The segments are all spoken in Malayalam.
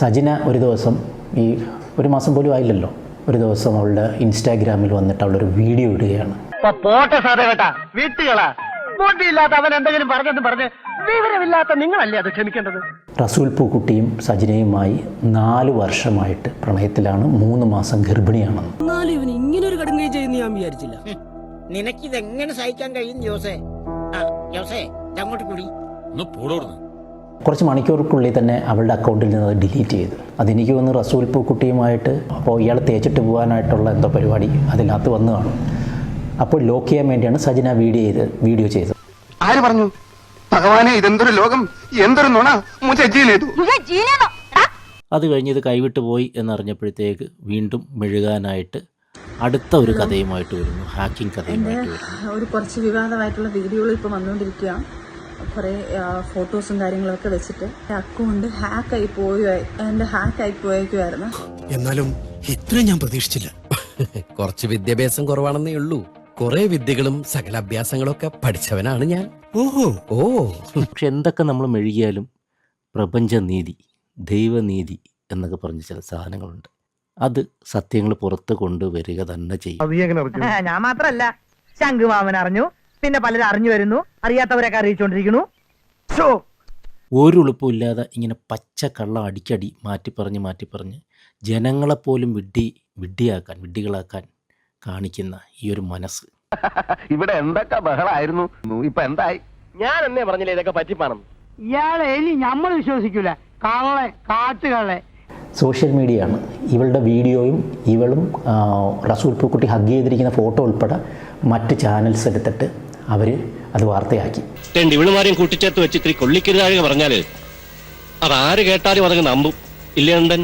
സജിന ഒരു ദിവസം ഈ ഒരു മാസം പോലും ആയില്ലല്ലോ, ഒരു ദിവസം അവളുടെ ഇൻസ്റ്റാഗ്രാമിൽ വന്നിട്ട് അവളൊരു വീഡിയോ ഇടുകയാണ്. പോട്ടെ സാറേ കേട്ടാ, വീട്ടുകളാ ബോട്ടിയില്ലാത്ത അവൻ എന്തെങ്കിലും പറഞ്ഞെന്ന് പറഞ്ഞ് വിവരമില്ലാത്ത നിങ്ങളല്ലേ അത് ക്ഷമിക്കേണ്ടത്. റസൂൽ പൂക്കുട്ടിയും സജിനയുമായി 4 വർഷമായിട്ട് പ്രണയത്തിലാണ്, 3 മാസം ഗർഭിണിയാണെന്ന്. ഇങ്ങനൊരു കടുങ്കൈ ചെയ്യുന്ന ഞാൻ വിചാരിച്ചില്ല. നിനക്കിതെങ്ങനെ സഹിക്കാൻ കഴിയും ജോസേ? ജോസേ അങ്ങോട്ട് കൂടി കുറച്ച് മണിക്കൂർക്കുള്ളിൽ തന്നെ അവളുടെ അക്കൗണ്ടിൽ നിന്ന് അത് ഡിലീറ്റ് ചെയ്തു. അതെനിക്ക് വന്ന് റസൂൽ പൂക്കുട്ടിയുമായിട്ട് അപ്പോൾ ഇയാൾ തേച്ചിട്ട് പോകാനായിട്ടുള്ള എന്തോ പരിപാടി അതിനകത്ത് വന്നു കാണും. അപ്പോൾ ലോക്ക് ചെയ്യാൻ വേണ്ടിയാണ് സജിന വീഡിയോ ചെയ്തത്. ആര് പറഞ്ഞു? ഭഗവാനെ, ഇതെന്തൊരു ലോകം, എന്തൊരു നുണ. അത് കഴിഞ്ഞ് ഇത് കൈവിട്ട് പോയി എന്നറിഞ്ഞപ്പോഴത്തേക്ക് വീണ്ടും മെഴുകാനായിട്ട് അടുത്ത ഒരു കഥയുമായിട്ട് വരുന്നു, ഹാക്കിംഗ് കഥയുമായിട്ട് വരുന്നു. ഒരു കുറച്ച് വിവാദമായിട്ടുള്ള വീഡിയോകൾ ഇപ്പോൾ വന്നുകൊണ്ടിരിക്കുകയാണ്. കുറേ ഫോട്ടോസും കാര്യങ്ങളൊക്കെ വെച്ചിട്ട് അക്കൗണ്ട് ഹാക്കായി പോയേക്കുമായിരുന്നു. എന്നാലും ഇത്രയും ഞാൻ പ്രതീക്ഷിച്ചില്ല. കുറച്ച് വിദ്യാഭ്യാസം കുറവാണെന്നേ ഉള്ളൂ. കുറെ വിദ്യകളും സകല അഭ്യാസങ്ങളൊക്കെ പഠിച്ചവനാണ് ഞാൻ. പക്ഷെ എന്തൊക്കെ നമ്മൾ മെഴുകിയാലും പ്രപഞ്ചനീതി, ദൈവനീതി എന്നൊക്കെ പറഞ്ഞ ചില സാധനങ്ങളുണ്ട്. അത് സത്യങ്ങൾ പുറത്ത് കൊണ്ടുവരിക തന്നെ ചെയ്യും. ഞാൻ മാത്രല്ല, ശംഖുമാമൻ അറിഞ്ഞു, പിന്നെ പലരും അറിഞ്ഞു വരുന്നു, അറിയാത്തവരൊക്കെ അറിയിച്ചോണ്ടിരിക്കുന്നു. ഒരു എളുപ്പമില്ലാതെ ഇങ്ങനെ പച്ചക്കള്ള അടിക്കടി മാറ്റിപ്പറഞ്ഞ് ജനങ്ങളെപ്പോലും വിഡ്ഢികളാക്കാൻ കാണിക്കുന്ന ഈ ഒരു മനസ്സ്. ഇവിടെ എന്തൊക്കെ ബഹളായിരുന്നു, ഇപ്പൊ എന്തായി? ഞാൻ എന്നേ പറഞ്ഞില്ലേ ഇതൊക്കെ പറ്റിപ്പാണം. ഇയാളെ ഇനി നമ്മൾ വിശ്വസിക്കൂല, കള്ളെ കാട്ടുകളെ. സോഷ്യൽ മീഡിയയാണ്. ഇവളുടെ വീഡിയോയും ഇവളും റസൂൽ പൂക്കുട്ടി ഹഗ് ചെയ്തിരിക്കുന്ന ഫോട്ടോ ഉൾപ്പെടെ മറ്റ് ചാനൽസ് എടുത്തിട്ട് അവർ അത് വാർത്തയാക്കി. ഇവളുമാരെയും കൂട്ടിച്ചേർത്ത് വെച്ച് ഇത്തിരി കൊള്ളിക്കരുതാഴ് പറഞ്ഞാല് അതാര് കേട്ടാലും അതങ്ങ് നമ്പും ഇല്ലേണ്ടൻ.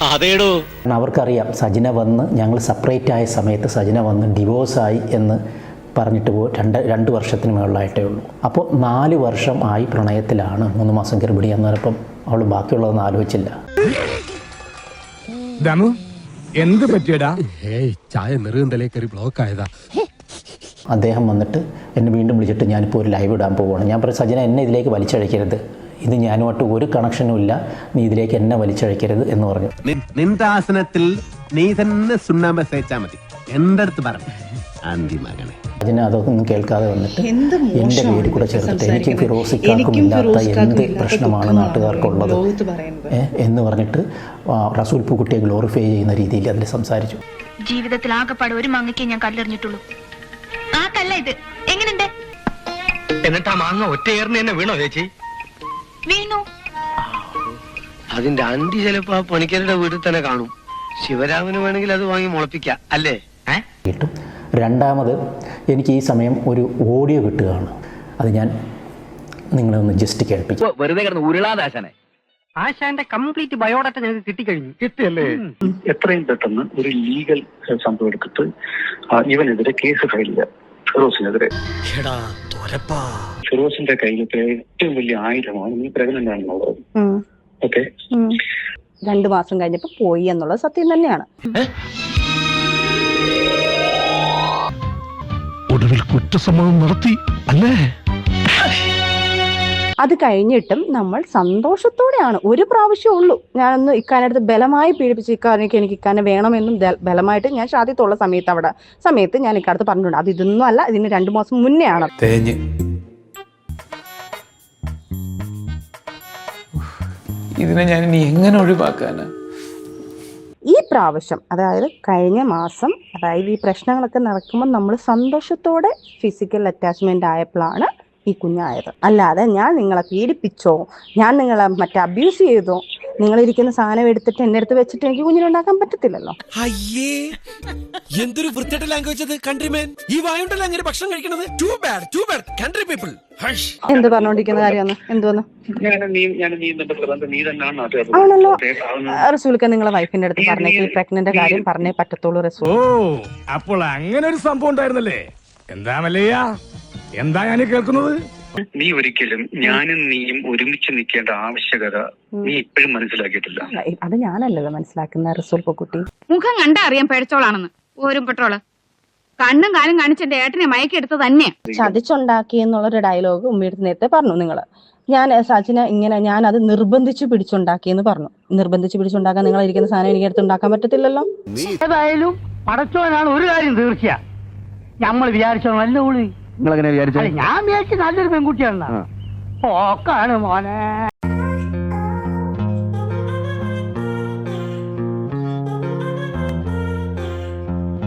അതേടോ, അവർക്കറിയാം സജിന വന്ന്, ഞങ്ങൾ സെപ്പറേറ്റ് ആയ സമയത്ത് സജിന വന്ന് ഡിവോഴ്സായി എന്ന് പറഞ്ഞിട്ട് 2 വർഷത്തിന് മുകളിലായിട്ടേ ഉള്ളൂ. അപ്പോൾ 4 വർഷം ആയി പ്രണയത്തിലാണ്, 3 മാസം ഗർഭിണി എന്ന് പറഞ്ഞപ്പം അവൾ ബാക്കിയുള്ളതൊന്നും ആലോചിച്ചില്ല. എന്ത് പറ്റിയടാ? ചായ നെറുകന്തലേ കയറി ബ്ലോക്ക് ആയതാ. അദ്ദേഹം വന്നിട്ട് എന്നെ വീണ്ടും വിളിച്ചിട്ട് ഞാനിപ്പോൾ ഒരു ലൈവ് ഇടാൻ പോവുകയാണ്. ഞാൻ പറയും, സജിന എന്നെ ഇതിലേക്ക് വലിച്ചഴക്കരുത്, ഇത് ഞാനുമായിട്ട് ഒരു കണക്ഷനും ഇല്ല, നീ ഇതിലേക്ക് എന്നെ വലിച്ചഴക്കരുത് എന്ന് പറഞ്ഞു. നിന്റെ ആസനത്തിൽ നീ തന്നെ സുണ്ണാമ്പ തേച്ചാ മതി, എന്റെ അടുത്ത് പറഞ്ഞു അന്തിമകനെ. സജിന അതൊന്നും കേൾക്കാതെ വന്നിട്ട് എൻ്റെ പേര് കൂടെ ചേർത്തിട്ട് എനിക്കും ഫിറോസിക്കാർക്കും ഇല്ലാത്ത എന്ത് പ്രശ്നമാണ് നാട്ടുകാർക്കുള്ളത് എന്ന് പറഞ്ഞിട്ട് റസൂൽ പൂക്കുട്ടിയെ ഗ്ലോറിഫൈ ചെയ്യുന്ന രീതിയിൽ അതിൽ സംസാരിച്ചു. ജീവിതത്തിൽ ആകെപ്പാട് ഒരു മാങ്ങയ്ക്ക് ഞാൻ കല്ലെറിഞ്ഞിട്ടുള്ളൂ. ആ കല്ല ഇത് എങ്ങനെയുണ്ട്? എന്നിട്ട് ആ മാങ്ങ ഒറ്റയേറിന് തന്നെ വീണോ ചേച്ചി? വീണു. അതിന്റെ അന്തി ചിലപ്പോ ആ പണിക്കരുടെ വീട്ടിൽ തന്നെ കാണും. ശിവരാമന് വേണമെങ്കിൽ അത് വാങ്ങി മുളപ്പിക്കാം അല്ലേ? കിട്ടും. രണ്ടാമത് എനിക്ക് ഈ സമയം ഒരു ഓഡിയോ കിട്ടുകയാണ്. അത് ഞാൻ നിങ്ങളെ ഒന്ന് ജസ്റ്റ് കേൾപ്പിക്കും. വെറുതെ കിടന്ന് ഉരുളാദാശനെ. ആശാന്റെ കംപ്ലീറ്റ് ബയോഡാറ്റ ഞങ്ങൾക്ക് കിട്ടിക്കഴിഞ്ഞു. കിട്ടിയല്ലേ? എത്രയും പെട്ടെന്ന് ഒരു ലീഗൽ സംഭവം എടുത്തിട്ട് ഇവനെതിരെ കേസ് ഫയൽ ചെയ്യാം. ഫിറോസിനെതിരെ. ഫിറോസിന്റെ കയ്യിലത്തെ ഏറ്റവും വലിയ ആയുധമാണ് നീ പ്രഗ്നന്റ് ആണെന്നുള്ളത്. ഓക്കെ, 2 മാസം കഴിഞ്ഞപ്പോ പോയി എന്നുള്ളത് സത്യം തന്നെയാണ്. ഒടുവിൽ കുറ്റസമ്മതം നടത്തി അല്ലേ? അത് കഴിഞ്ഞിട്ടും നമ്മൾ സന്തോഷത്തോടെയാണ്. ഒരു പ്രാവശ്യം ഉള്ളൂ ഞാനൊന്ന് ഇക്കാനടുത്ത് ബലമായി പീഡിപ്പിച്ച് എനിക്ക് ഇക്കാനെ വേണമെന്നും ബലമായിട്ട് ഞാൻ ഷാദിത്തുള്ള സമയത്ത് ഞാൻ ഇക്കാലത്ത് പറഞ്ഞിട്ടുണ്ട്. അത് ഇതൊന്നും അല്ല, ഇതിന് 2 മാസം മുന്നേ ആണ്. ഇതിനെ ഞാൻ ഇനി എങ്ങനെ ഒഴിവാക്കാനാ? ഈ പ്രാവശ്യം, അതായത് കഴിഞ്ഞ മാസം, അതായത് ഈ പ്രശ്നങ്ങളൊക്കെ നടക്കുമ്പോൾ നമ്മൾ സന്തോഷത്തോടെ ഫിസിക്കൽ അറ്റാച്ച്മെന്റ് ആയപ്പോഴാണ് ഈ കുഞ്ഞായത്. അല്ലാതെ ഞാൻ നിങ്ങളെ പീഡിപ്പിച്ചോ, ഞാൻ നിങ്ങളെ അബ്യൂസ് ചെയ്തോ, നിങ്ങളിരിക്കുന്ന സാധനം എടുത്തിട്ട് എന്റെ അടുത്ത് വെച്ചിട്ട് എനിക്ക് കുഞ്ഞിനുണ്ടാക്കാൻ പറ്റത്തില്ലല്ലോ. അയ്യേ, എന്തൊരു വൃത്തിയുടെ ലാംഗ്വേജ് അത് കൺട്രിമാൻ. ഈ വായുണ്ടല്ലോ അങ്ങനെ ഭക്ഷണം കഴിക്കണത്. Too bad country people. എന്ത് പറഞ്ഞോണ്ടിരിക്കുന്ന കാര്യമാണ്? എന്തോന്ന് ആണല്ലോ റസൂൽക്ക, നിങ്ങളെ വൈഫിന്റെ അടുത്ത് പറഞ്ഞേക്ക് പ്രഗ്നന്റ് കാര്യം പറഞ്ഞേ പറ്റത്തുള്ളൂ റസൂൽ. അപ്പോൾ അങ്ങനെ ഒരു സംഭവം ഉണ്ടായിരുന്നല്ലേ? എന്താ ഞാൻ കേൾക്കുന്നത്? നീ ഒരിക്കലും ഞാനും നീയും ഒരുമിച്ച് നിൽക്കേണ്ട ആവശ്യകത നീ ഇപ്പോഴും മനസ്സിലാക്കിയിട്ടില്ല. അത് ഞാനല്ലല്ലോ മനസ്സിലാക്കുന്ന റസൂൽ പൊക്കുട്ടി. മുഖം കണ്ടാ അറിയാൻ പേടിച്ചോളാണെന്ന് ഓരും പെട്രോള് കണ്ണും കാലും കാണിച്ച് എന്റെ ഏട്ടനെ മയക്കെടുത്ത് തന്നെ ചതിച്ചുണ്ടാക്കി എന്നുള്ളൊരു ഡയലോഗ് ഉമ്മയുടെ നേരത്തെ പറഞ്ഞു നിങ്ങള്. ഞാൻ സച്ചിനെ ഇങ്ങനെ ഞാൻ അത് നിർബന്ധിച്ച് പിടിച്ചുണ്ടാക്കിയെന്ന് പറഞ്ഞു. നിർബന്ധിച്ച് പിടിച്ചുണ്ടാക്കാൻ നിങ്ങൾ ഇരിക്കുന്ന സാധനം എനിക്ക് അടുത്ത് ഉണ്ടാക്കാൻ പറ്റത്തില്ലല്ലോ. ഏതായാലും പടച്ചോനാണ് ഒരു കാര്യം തീർച്ചയാ, നമ്മൾ വിചാരിച്ചോ നല്ല ഉള്ളി. നിങ്ങൾ എങ്ങനെ വിചാരിച്ചു? ഞാൻ വിചാരിച്ച നല്ലൊരു പെൺകുട്ടിയാണ്. ഓക്കാണ് മോനെ.